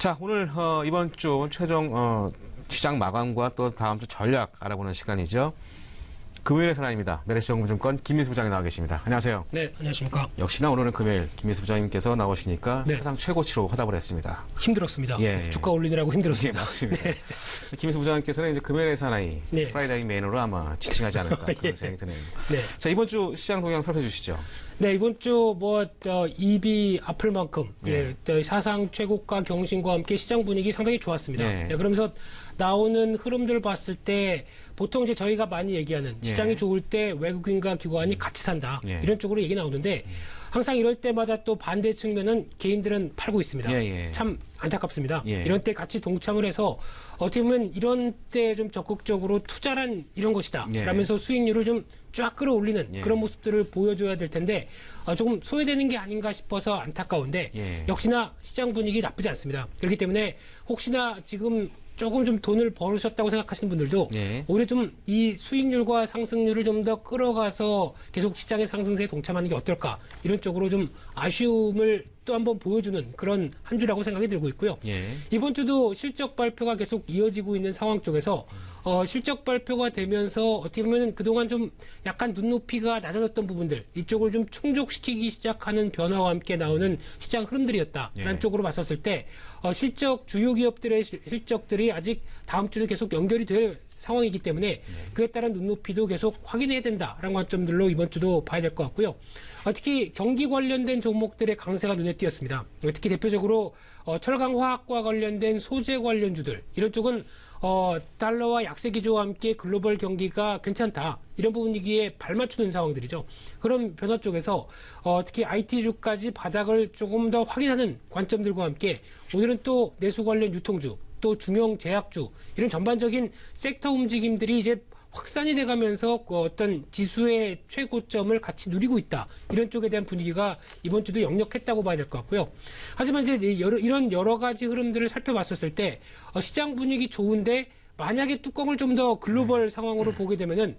자, 오늘 이번 주 최종 시장 마감과 또 다음 주 전략 알아보는 시간이죠. 금요일의 사나입니다. 메리츠증권 김민수 부장이 나와 계십니다. 안녕하세요. 네, 안녕하십니까. 역시나 오늘은 금요일 김민수 부장님께서 나오시니까 네. 사상 최고치로 화답을 했습니다. 힘들었습니다. 예. 주가 올리느라고 힘들었습니다. 예, 맞습니다. 네. 김민수 부장님께서는 이제 금요일의 사나이, 네. 프라이데이 메인으로 아마 지칭하지 않을까 그런 예. 생각이 드네요. 네. 자, 이번 주 시장 동향 살펴주시죠. 네, 이번 주 입이 아플 만큼 사상 최고가 경신과 함께 시장 분위기 상당히 좋았습니다. 네. 네, 그러면서 나오는 흐름들을 봤을 때 보통 이제 저희가 많이 얘기하는 시장이 좋을 때 외국인과 기관이 같이 산다. 이런 쪽으로 얘기 나오는데 항상 이럴 때마다 또 반대 측면은 개인들은 팔고 있습니다. 참 안타깝습니다. 이런 때 같이 동참을 해서 어떻게 보면 이런 때 좀 적극적으로 투자란 이런 것이다. 라면서 수익률을 좀 쫙 끌어올리는 그런 모습들을 보여줘야 될 텐데 조금 소외되는 게 아닌가 싶어서 안타까운데 역시나 시장 분위기 나쁘지 않습니다. 그렇기 때문에 혹시나 지금 조금 좀 돈을 벌으셨다고 생각하시는 분들도 오히려 좀 이 수익률과 상승률을 좀 더 끌어가서 계속 시장의 상승세에 동참하는 게 어떨까 이런 쪽으로 좀 아쉬움을 또 한번 보여주는 그런 한 주라고 생각이 들고 있고요. 이번 주도 실적 발표가 계속 이어지고 있는 상황 쪽에서 실적 발표가 되면서 어떻게 보면 그동안 좀 약간 눈높이가 낮아졌던 부분들 이쪽을 좀 충족시키기 시작하는 변화와 함께 나오는 시장 흐름들이었다라는 쪽으로 봤었을 때 실적 주요 기업들의 실적들이 아직 다음 주도 계속 연결이 될 상황이기 때문에 그에 따른 눈높이도 계속 확인해야 된다라는 관점들로 이번 주도 봐야 될 것 같고요. 특히 경기 관련된 종목들의 강세가 눈에 띄었습니다. 특히 대표적으로 철강화학과 관련된 소재 관련주들 이런 쪽은 달러와 약세 기조와 함께 글로벌 경기가 괜찮다. 이런 분위기에 발맞추는 상황들이죠. 그런 변화 쪽에서 특히 IT주까지 바닥을 조금 더 확인하는 관점들과 함께 오늘은 또 내수 관련 유통주 또 중형 제약주 이런 전반적인 섹터 움직임들이 이제 확산이 돼가면서 어떤 지수의 최고점을 같이 누리고 있다. 이런 쪽에 대한 분위기가 이번 주도 역력했다고 봐야 될 것 같고요. 하지만 이제 이런 여러 가지 흐름들을 살펴봤었을 때 시장 분위기 좋은데 만약에 뚜껑을 좀 더 글로벌 상황으로 보게 되면은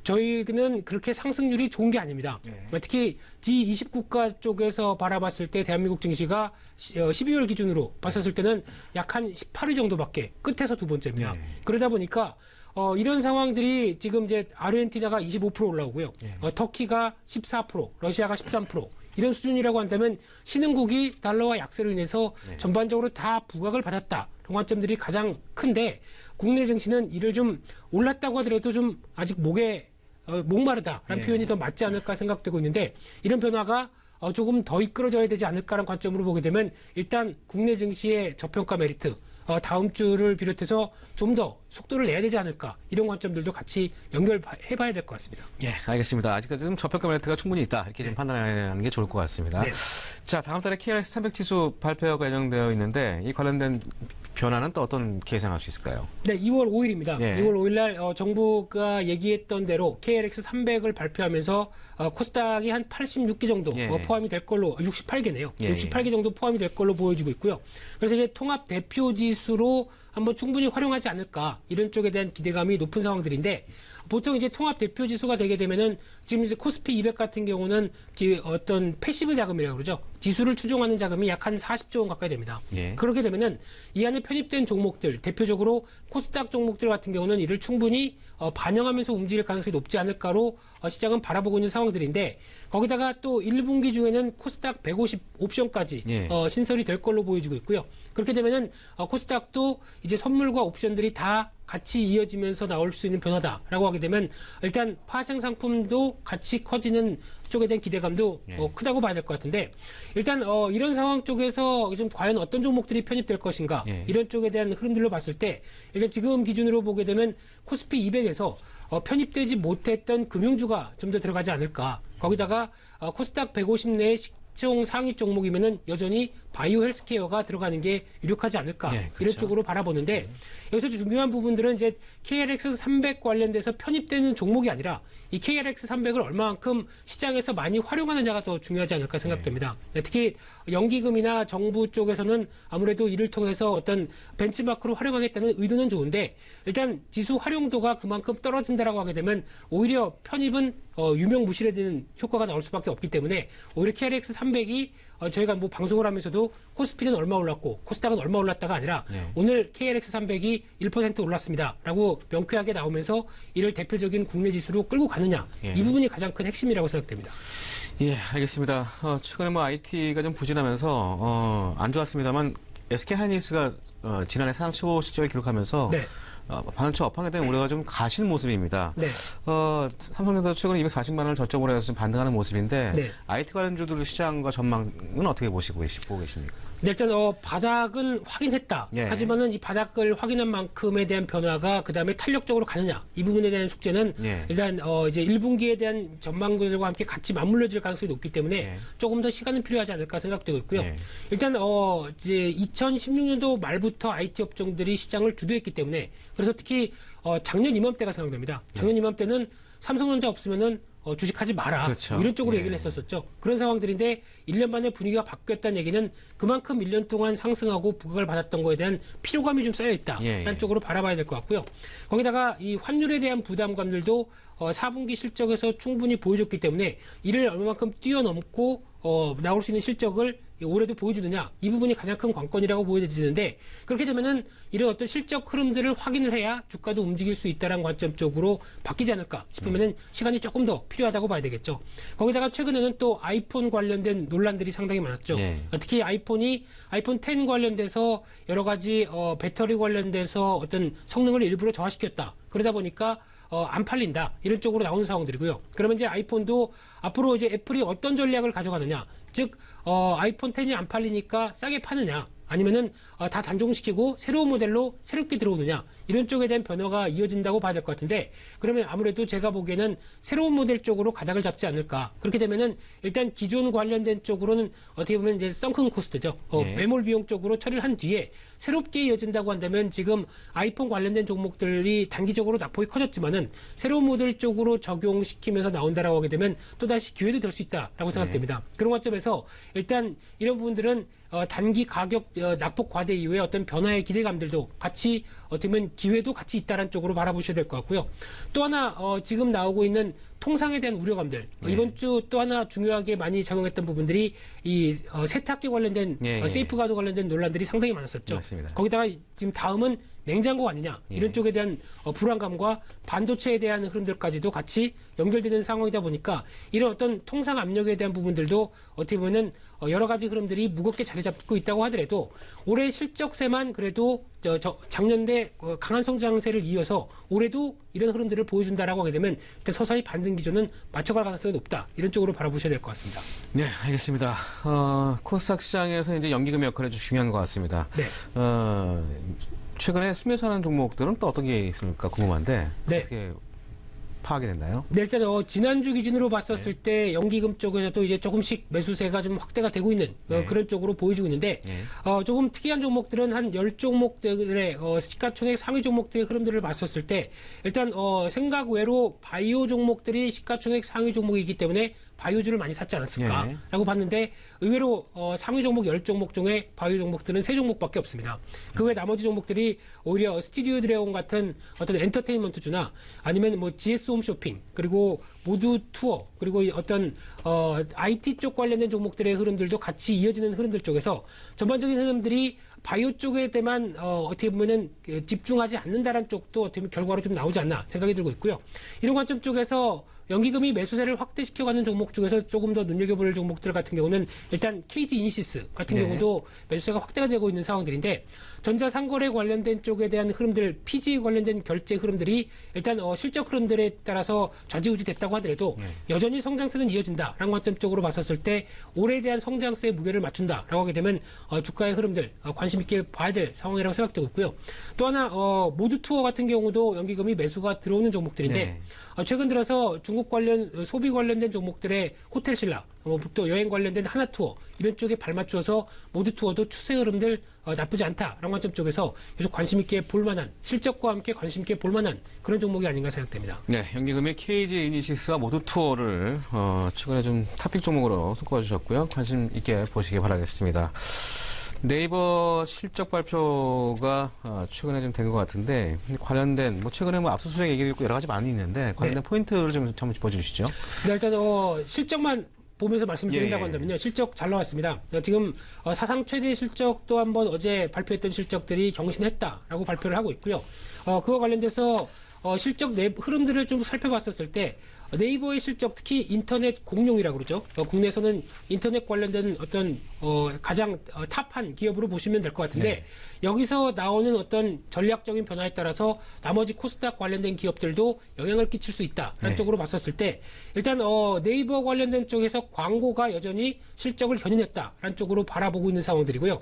저희는 그렇게 상승률이 좋은 게 아닙니다. 특히 G20 국가 쪽에서 바라봤을 때 대한민국 증시가 12월 기준으로 봤었을 때는 약 한 18위 정도밖에 끝에서 두 번째입니다. 그러다 보니까 이런 상황들이 지금 이제 아르헨티나가 25% 올라오고요. 터키가 14%, 러시아가 13% 이런 수준이라고 한다면 신흥국이 달러와 약세로 인해서 전반적으로 다 부각을 받았다. 그런 관점들이 가장 큰데 국내 증시는 이를 좀 올랐다고 하더라도 좀 아직 목마르다라는 표현이 더 맞지 않을까 생각되고 있는데 이런 변화가 조금 더 이끌어져야 되지 않을까라는 관점으로 보게 되면 일단 국내 증시의 저평가 메리트 다음 주를 비롯해서 좀 더 속도를 내야 되지 않을까 이런 관점들도 같이 연결해봐야 될 것 같습니다. 알겠습니다. 아직까지 좀 저평가 메리트가 충분히 있다 이렇게 좀 판단하는 게 좋을 것 같습니다. 자, 다음 달에 KRX 300 지수 발표가 예정되어 있는데 이 관련된 변화는 또 어떤 예상할 수 있을까요? 네, 2월 5일입니다. 2월 5일 날 정부가 얘기했던 대로 KRX 300을 발표하면서 코스닥이 한 86개 정도 포함이 될 걸로 68개네요. 68개 정도 포함이 될 걸로 보여지고 있고요. 그래서 이제 통합 대표 지수로 한번 충분히 활용하지 않을까 이런 쪽에 대한 기대감이 높은 상황들인데 보통 이제 통합 대표 지수가 되게 되면은 지금 이제 코스피 200 같은 경우는 어떤 패시브 자금이라고 그러죠. 지수를 추종하는 자금이 약 한 40조 원 가까이 됩니다. 그렇게 되면은 이 안에 편입된 종목들, 대표적으로 코스닥 종목들 같은 경우는 이를 충분히 반영하면서 움직일 가능성이 높지 않을까로 시장은 바라보고 있는 상황들인데 거기다가 또 1분기 중에는 코스닥 150 옵션까지 신설이 될 걸로 보여지고 있고요. 그렇게 되면은 코스닥도 이제 선물과 옵션들이 다 같이 이어지면서 나올 수 있는 변화다라고 하게 되면 일단 파생 상품도 같이 커지는 쪽에 대한 기대감도 크다고 봐야 될 것 같은데 일단 이런 상황 쪽에서 좀 과연 어떤 종목들이 편입될 것인가 이런 쪽에 대한 흐름들로 봤을 때 일단 지금 기준으로 보게 되면 코스피 200에서 편입되지 못했던 금융주가 좀 더 들어가지 않을까. 거기다가 코스닥 150 내에 총 상위 종목이면은 여전히 바이오 헬스케어가 들어가는 게 유력하지 않을까 이런 쪽으로 바라보는데 여기서 중요한 부분들은 이제 KRX 300 관련돼서 편입되는 종목이 아니라 이 KRX 300을 얼마만큼 시장에서 많이 활용하느냐가 더 중요하지 않을까 생각됩니다. 특히 연기금이나 정부 쪽에서는 아무래도 이를 통해서 어떤 벤치마크로 활용하겠다는 의도는 좋은데 일단 지수 활용도가 그만큼 떨어진다라고 하게 되면 오히려 편입은 유명무실해지는 효과가 나올 수밖에 없기 때문에 오히려 KRX 300이 저희가 뭐 방송을 하면서도 코스피는 얼마 올랐고 코스닥은 얼마 올랐다가 아니라 오늘 KLX 300이 1% 올랐습니다라고 명쾌하게 나오면서 이를 대표적인 국내 지수로 끌고 가느냐 이 부분이 가장 큰 핵심이라고 생각됩니다. 예, 알겠습니다. 최근에 뭐 IT가 좀 부진하면서 안 좋았습니다만 SK 하이닉스가 지난해 사상 최고 실적을 기록하면서 반도체 업황에 대한 우려가 좀 가신 모습입니다. 삼성전자도 최근에 240만 원을 저점으로 해서 좀 반등하는 모습인데 IT 관련주들 시장과 전망은 어떻게 보고 계십니까? 일단 바닥은 확인했다. 하지만은 이 바닥을 확인한 만큼에 대한 변화가 그 다음에 탄력적으로 가느냐 이 부분에 대한 숙제는 일단 이제 1분기에 대한 전망들과 함께 같이 맞물려질 가능성이 높기 때문에 조금 더 시간은 필요하지 않을까 생각되고 있고요. 일단 이제 2016년도 말부터 IT 업종들이 시장을 주도했기 때문에 그래서 특히 작년 이맘때가 생각납니다. 작년 이맘때는 삼성전자 없으면은 주식하지 마라. 그렇죠. 이런 쪽으로 얘기를 했었었죠. 그런 상황들인데 1년 만에 분위기가 바뀌었다는 얘기는 그만큼 1년 동안 상승하고 부각을 받았던 거에 대한 피로감이 좀 쌓여있다. 라는 쪽으로 바라봐야 될 것 같고요. 거기다가 이 환율에 대한 부담감들도 4분기 실적에서 충분히 보여줬기 때문에 이를 얼마만큼 뛰어넘고 나올 수 있는 실적을 올해도 보여주느냐 이 부분이 가장 큰 관건이라고 보여지는데 그렇게 되면은 이런 어떤 실적 흐름들을 확인을 해야 주가도 움직일 수 있다는 관점 쪽으로 바뀌지 않을까 싶으면은 시간이 조금 더 필요하다고 봐야 되겠죠. 거기다가 최근에는 또 아이폰 관련된 논란들이 상당히 많았죠. 특히 아이폰 10 관련돼서 여러 가지 배터리 관련돼서 어떤 성능을 일부러 저하시켰다. 그러다 보니까 안 팔린다. 이런 쪽으로 나오는 상황들이고요. 그러면 이제 아이폰도 앞으로 이제 애플이 어떤 전략을 가져가느냐. 즉, 아이폰 10이 안 팔리니까 싸게 파느냐. 아니면은 다 단종시키고 새로운 모델로 새롭게 들어오느냐 이런 쪽에 대한 변화가 이어진다고 봐야 될 것 같은데 그러면 아무래도 제가 보기에는 새로운 모델 쪽으로 가닥을 잡지 않을까 그렇게 되면은 일단 기존 관련된 쪽으로는 어떻게 보면 이제 썬큰 코스트죠 매몰 비용 쪽으로 처리를 한 뒤에 새롭게 이어진다고 한다면 지금 아이폰 관련된 종목들이 단기적으로 낙폭이 커졌지만은 새로운 모델 쪽으로 적용시키면서 나온다라고 하게 되면 또다시 기회도 될 수 있다라고 생각됩니다. 그런 관점에서 일단 이런 부분들은 단기 가격 낙폭 과대 이후에 어떤 변화의 기대감들도 같이 어떻게 보면 기회도 같이 있다는 쪽으로 바라보셔야 될 것 같고요. 또 하나 지금 나오고 있는 통상에 대한 우려감들 이번 주 또 하나 중요하게 많이 작용했던 부분들이 이 세탁기 관련된 세이프가드 관련된 논란들이 상당히 많았었죠. 맞습니다. 거기다가 지금 다음은 냉장고 아니냐 이런 쪽에 대한 불안감과 반도체에 대한 흐름들까지도 같이 연결되는 상황이다 보니까 이런 어떤 통상 압력에 대한 부분들도 어떻게 보면은 여러 가지 흐름들이 무겁게 자리 잡고 있다고 하더라도 올해 실적세만 그래도 작년에 강한 성장세를 이어서 올해도 이런 흐름들을 보여준다라고 하게 되면 일단 서서히 반등 기조는 맞춰갈 가능성이 높다 이런 쪽으로 바라보셔야 될 것 같습니다. 네, 알겠습니다. 코스닥 시장에서 이제 연기금 역할이 좀 중요한 것 같습니다. 최근에 수면서 하는 종목들은 또 어떤 게 있습니까? 궁금한데 어떻게 파악이 됐나요? 네, 일단 지난주 기준으로 봤었을 때 연기금 쪽에서도 이제 조금씩 매수세가 좀 확대가 되고 있는 그런 쪽으로 보여지고 있는데 조금 특이한 종목들은 한 10종목들의 시가총액 상위 종목들의 흐름들을 봤었을 때 일단 생각 외로 바이오 종목들이 시가총액 상위 종목이기 때문에 바이오주를 많이 샀지 않았을까라고 봤는데 의외로 상위 종목 10종목 중에 바이오 종목들은 3종목밖에 없습니다. 그 외 나머지 종목들이 오히려 스튜디오 드래곤 같은 어떤 엔터테인먼트주나 아니면 뭐 GS 홈쇼핑 그리고 모두 투어 그리고 어떤 IT 쪽 관련된 종목들의 흐름들도 같이 이어지는 흐름들 쪽에서 전반적인 흐름들이 바이오 쪽에 대만 어떻게 보면은 집중하지 않는다는 쪽도 어떻게 보면 결과로 좀 나오지 않나 생각이 들고 있고요. 이런 관점 쪽에서 연기금이 매수세를 확대시켜가는 종목 중에서 조금 더 눈여겨볼 종목들 같은 경우는 일단 KG 이니시스 같은 경우도 매수세가 확대가 되고 있는 상황들인데 전자상거래 관련된 쪽에 대한 흐름들, PG 관련된 결제 흐름들이 일단 실적 흐름들에 따라서 좌지우지 됐다고 하더라도 여전히 성장세는 이어진다라는 관점 쪽으로 봤었을 때 올해에 대한 성장세의 무게를 맞춘다라고 하게 되면 주가의 흐름들 관심 있게 봐야 될 상황이라고 생각되고 있고요. 또 하나 모두 투어 같은 경우도 연기금이 매수가 들어오는 종목들인데 최근 들어서 중국 관련 소비 관련된 종목들의 호텔 신라, 또 여행 관련된 하나 투어 이런 쪽에 발맞춰서 모두 투어도 추세 흐름들 나쁘지 않다라는 관점 쪽에서 계속 관심 있게 볼만한 실적과 함께 관심 있게 볼만한 그런 종목이 아닌가 생각됩니다. 네, 연기금의 KG 이니시스와 모두 투어를 최근에 좀 탑픽 종목으로 손꼽아주셨고요. 관심 있게 보시기 바라겠습니다. 네이버 실적 발표가 최근에 좀 된 것 같은데 관련된 최근에 압수수색 얘기도 있고 여러 가지 많이 있는데 관련된 포인트를 좀 한번 짚어주시죠. 네, 일단 실적만 보면서 말씀드린다고 한다면요. 실적 잘 나왔습니다. 지금 사상 최대 실적도 한번 어제 발표했던 실적들이 경신했다라고 발표를 하고 있고요. 그와 관련돼서 실적 흐름들을 좀 살펴봤었을 때 네이버의 실적, 특히 인터넷 공룡이라고 그러죠. 국내에서는 인터넷 관련된 어떤 가장 탑한 기업으로 보시면 될 것 같은데 네. 여기서 나오는 어떤 전략적인 변화에 따라서 나머지 코스닥 관련된 기업들도 영향을 끼칠 수 있다라는 네. 쪽으로 봤었을 때 일단 네이버 관련된 쪽에서 광고가 여전히 실적을 견인했다라는 쪽으로 바라보고 있는 상황들이고요.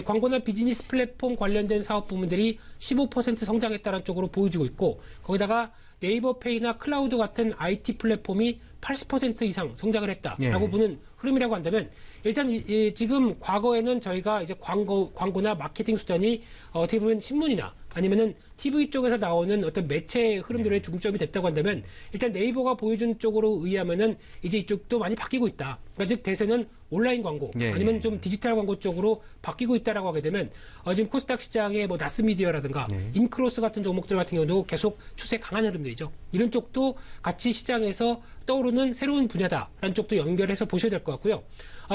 광고나 비즈니스 플랫폼 관련된 사업 부문들이 15% 성장했다는 쪽으로 보여주고 있고 거기다가 네이버페이나 클라우드 같은 IT 플랫폼이 80% 이상 성장을 했다라고 보는 흐름이라고 한다면 일단 지금 과거에는 저희가 이제 광고나 마케팅 수단이 어떻게 보면 신문이나 아니면은 TV 쪽에서 나오는 어떤 매체 흐름들의 중점이 됐다고 한다면 일단 네이버가 보여준 쪽으로 의하면은 이제 이쪽도 많이 바뀌고 있다. 그러니까 즉 대세는 온라인 광고 아니면 좀 디지털 광고 쪽으로 바뀌고 있다라고 하게 되면 지금 코스닥 시장의 뭐 나스미디어라든가 인크로스 같은 종목들 같은 경우도 계속 추세 강한 흐름들이죠. 이런 쪽도 같이 시장에서 떠오르는 새로운 분야다라는 쪽도 연결해서 보셔야 될 것 같고요.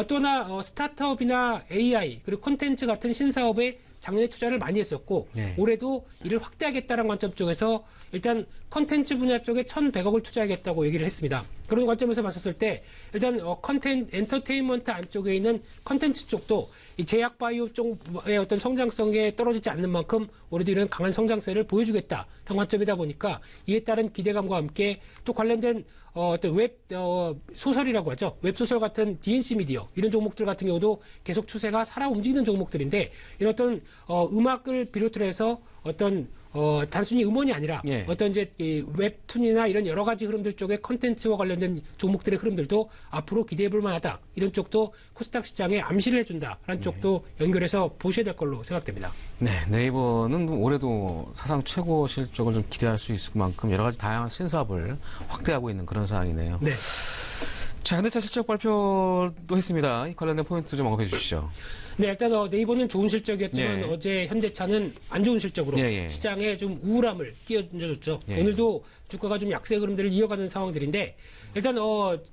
또 하나 스타트업이나 AI 그리고 콘텐츠 같은 신사업에 작년에 투자를 많이 했었고 올해도 이를 확대하겠다는 관점 쪽에서 일단 컨텐츠 분야 쪽에 1,100억을 투자하겠다고 얘기를 했습니다. 그런 관점에서 봤었을 때 일단 엔터테인먼트 안쪽에 있는 컨텐츠 쪽도 이 제약 바이오 쪽의 어떤 성장성에 떨어지지 않는 만큼 올해도 이런 강한 성장세를 보여주겠다는 관점이다 보니까 이에 따른 기대감과 함께 또 관련된 어떤 웹 소설이라고 하죠. 웹소설 같은 DNC 미디어 이런 종목들 같은 경우도 계속 추세가 살아 움직이는 종목들인데 이런 어떤 음악을 비롯을 해서 어떤 단순히 음원이 아니라 어떤 이제 이 웹툰이나 이런 여러 가지 흐름들 쪽의 컨텐츠와 관련된 종목들의 흐름들도 앞으로 기대해 볼 만하다. 이런 쪽도 코스닥 시장에 암시를 해준다라는 쪽도 연결해서 보셔야 될 걸로 생각됩니다. 네, 네이버는 올해도 사상 최고 실적을 좀 기대할 수 있을 만큼 여러 가지 다양한 신사업을 확대하고 있는 그런 상황이네요. 네. 자, 현대차 실적 발표도 했습니다. 이 관련된 포인트 좀 언급해 주시죠. 네, 일단 네이버는 좋은 실적이었지만 어제 현대차는 안 좋은 실적으로 시장에 좀 우울함을 끼얹어줬죠. 오늘도 주가가 좀 약세 흐름들을 이어가는 상황들인데 일단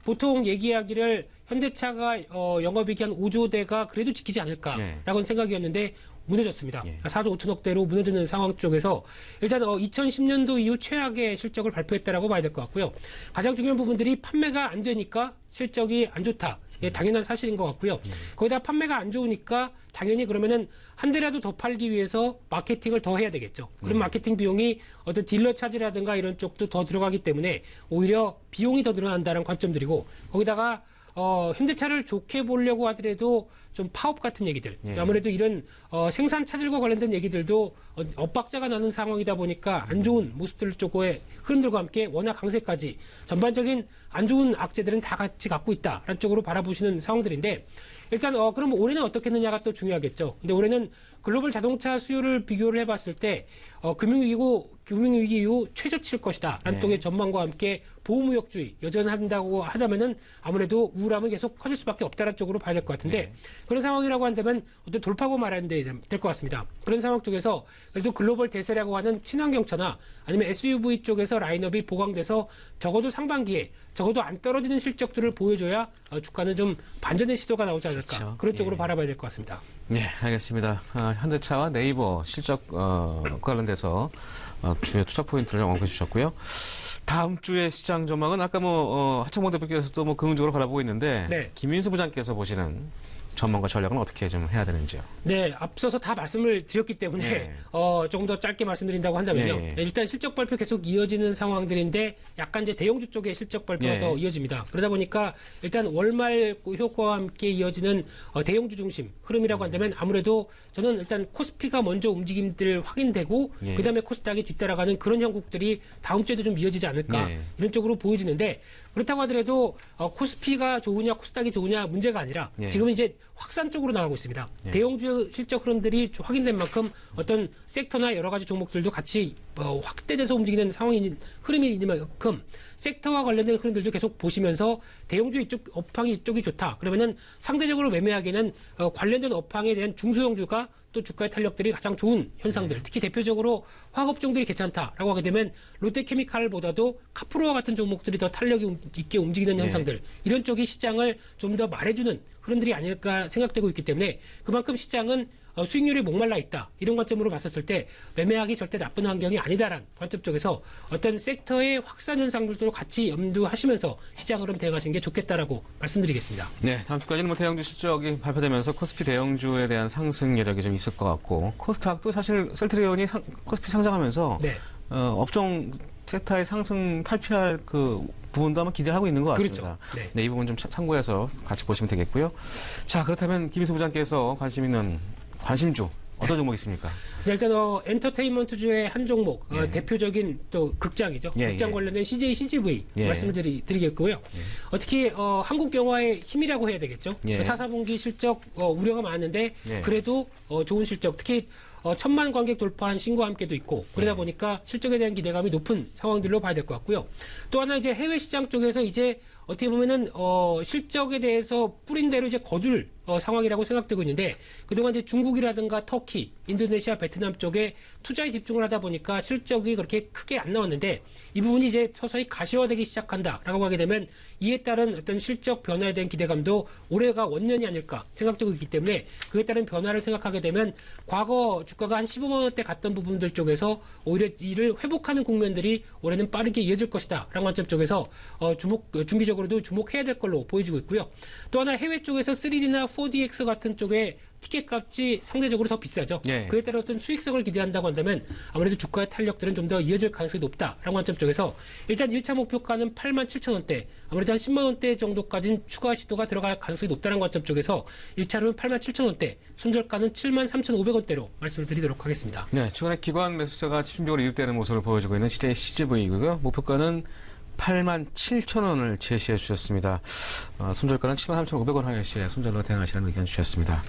보통 얘기하기를 현대차가 영업이익이 한 5조 대가 그래도 지키지 않을까라고는 생각이었는데 무너졌습니다. 4조 5천억대로 무너지는 상황 쪽에서 일단 2010년도 이후 최악의 실적을 발표했다라고 봐야 될 것 같고요. 가장 중요한 부분들이 판매가 안 되니까 실적이 안 좋다. 당연한 사실인 것 같고요. 거기다 판매가 안 좋으니까 당연히 그러면은 한 대라도 더 팔기 위해서 마케팅을 더 해야 되겠죠. 그럼 마케팅 비용이 어떤 딜러 차지라든가 이런 쪽도 더 들어가기 때문에 오히려 비용이 더 늘어난다는 관점들이고 거기다가 현대차를 좋게 보려고 하더라도 좀 파업 같은 얘기들 아무래도 이런 생산 차질과 관련된 얘기들도 엇박자가 나는 상황이다 보니까 안 좋은 모습들 쪽의 흐름들과 함께 워낙 강세까지 전반적인 안 좋은 악재들은 다 같이 갖고 있다라는 쪽으로 바라보시는 상황들인데 일단 그럼 올해는 어떻겠느냐가 또 중요하겠죠. 근데 올해는 글로벌 자동차 수요를 비교를 해봤을 때 금융위기 이후 최저치일 것이다라는 쪽의 전망과 함께 보호무역주의 여전한다고 하자면은 아무래도 우울함은 계속 커질 수밖에 없다는 쪽으로 봐야 될 것 같은데 그런 상황이라고 한다면 어떤 돌파구 말하는 데 될 것 같습니다. 그런 상황 쪽에서 그래도 글로벌 대세라고 하는 친환경차나 아니면 SUV 쪽에서 라인업이 보강돼서 적어도 상반기에 적어도 안 떨어지는 실적들을 보여줘야 주가는 좀 반전의 시도가 나오지 않을까. 그렇죠. 그런 쪽으로 바라봐야 될 것 같습니다. 네, 알겠습니다. 현대차와 네이버 실적 관련돼서 주요 투자 포인트를 언급해 주셨고요. 다음 주의 시장 전망은 아까 하창범 대표께서도 긍정적으로 바라보고 있는데 김인수 부장께서 보시는 전망과 전략은 어떻게 좀 해야 되는지요? 네, 앞서서 다 말씀을 드렸기 때문에 조금 더 짧게 말씀드린다고 한다면요. 일단 실적 발표 계속 이어지는 상황들인데 약간 이제 대형주 쪽의 실적 발표가 더 이어집니다. 그러다 보니까 일단 월말 효과와 함께 이어지는 대형주 중심 흐름이라고 한다면 아무래도 저는 일단 코스피가 먼저 움직임들 확인되고 그다음에 코스닥이 뒤따라가는 그런 형국들이 다음 주에도 좀 이어지지 않을까 이런 쪽으로 보여지는데 그렇다고 하더라도 코스피가 좋으냐 코스닥이 좋으냐 문제가 아니라 지금 이제 확산 쪽으로 나가고 있습니다. 대형주 실적 흐름들이 확인된 만큼 어떤 섹터나 여러 가지 종목들도 같이 확대돼서 움직이는 상황인 흐름인 만큼 섹터와 관련된 흐름들도 계속 보시면서 대형주 이쪽 업황이 이쪽이 좋다. 그러면은 상대적으로 매매하기에는 관련된 업황에 대한 중소형주가 또 주가의 탄력들이 가장 좋은 현상들, 특히 대표적으로 화학업종들이 괜찮다라고 하게 되면 롯데케미칼보다도 카프로와 같은 종목들이 더 탄력이 있게 움직이는 현상들, 이런 쪽이 시장을 좀 더 말해주는 흐름들이 아닐까 생각되고 있기 때문에 그만큼 시장은 수익률이 목말라 있다. 이런 관점으로 봤었을 때 매매하기 절대 나쁜 환경이 아니다라는 관점 쪽에서 어떤 섹터의 확산 현상들도 같이 염두하시면서 시장 흐름 대응하시는 게 좋겠다라고 말씀드리겠습니다. 네, 다음 주까지는 뭐 대형주 실적이 발표되면서 코스피 대형주에 대한 상승 여력이 좀 있을 것 같고 코스닥도 사실 셀트리온이 코스피 상장하면서 네. 업종 섹터의 상승 탈피할 그 부분도 아마 기대를 하고 있는 것 같습니다. 그렇죠. 네, 이 부분 좀 참고해서 같이 보시면 되겠고요. 자, 그렇다면 김희수 부장께서 관심 있는 관심주 어떤 종목 있습니까? 네, 일단 엔터테인먼트주의 한 종목, 예. 대표적인 또 극장이죠. 예, 극장 예. 관련된 CJ, CGV 예. 말씀을 드리겠고요. 특히 한국 영화의 힘이라고 해야 되겠죠. 예. 4사분기 실적 우려가 많았는데 예. 그래도 좋은 실적, 특히 1,000만 관객 돌파한 신과 함께도 있고 그러다 보니까 실적에 대한 기대감이 높은 상황들로 봐야 될 것 같고요. 또 하나 이제 해외 시장 쪽에서 이제 어떻게 보면은 실적에 대해서 뿌린 대로 이제 거둘 상황이라고 생각되고 있는데 그동안 이제 중국이라든가 터키, 인도네시아, 베트남 쪽에 투자에 집중을 하다 보니까 실적이 그렇게 크게 안 나왔는데 이 부분이 이제 서서히 가시화되기 시작한다라고 하게 되면 이에 따른 어떤 실적 변화에 대한 기대감도 올해가 원년이 아닐까 생각되고 있기 때문에 그에 따른 변화를 생각하게 되면 과거 주가가 한 15만 원대 갔던 부분들 쪽에서 오히려 이를 회복하는 국면들이 올해는 빠르게 이어질 것이다라는 관점 쪽에서 중기적으로도 주목해야 될 걸로 보여지고 있고요. 또 하나 해외 쪽에서 3D나 4DX 같은 쪽에 티켓 값이 상대적으로 더 비싸죠. 예. 그에 따라 어떤 수익성을 기대한다고 한다면 아무래도 주가의 탄력들은 좀 더 이어질 가능성이 높다라는 관점 쪽에서 일단 1차 목표가는 87,000원대, 아무래도 한 10만 원대 정도까지는 추가 시도가 들어갈 가능성이 높다는 관점 쪽에서 1차로는 87,000원대, 손절가는 73,500원대로 말씀을 드리도록 하겠습니다. 네, 최근에 기관 매수자가 집중적으로 이입되는 모습을 보여주고 있는 CJ CGV이고요. 목표가는 87,000원을 제시해 주셨습니다. 손절가는 73,500원 하여시에 손절로 대응하시라는 의견 주셨습니다.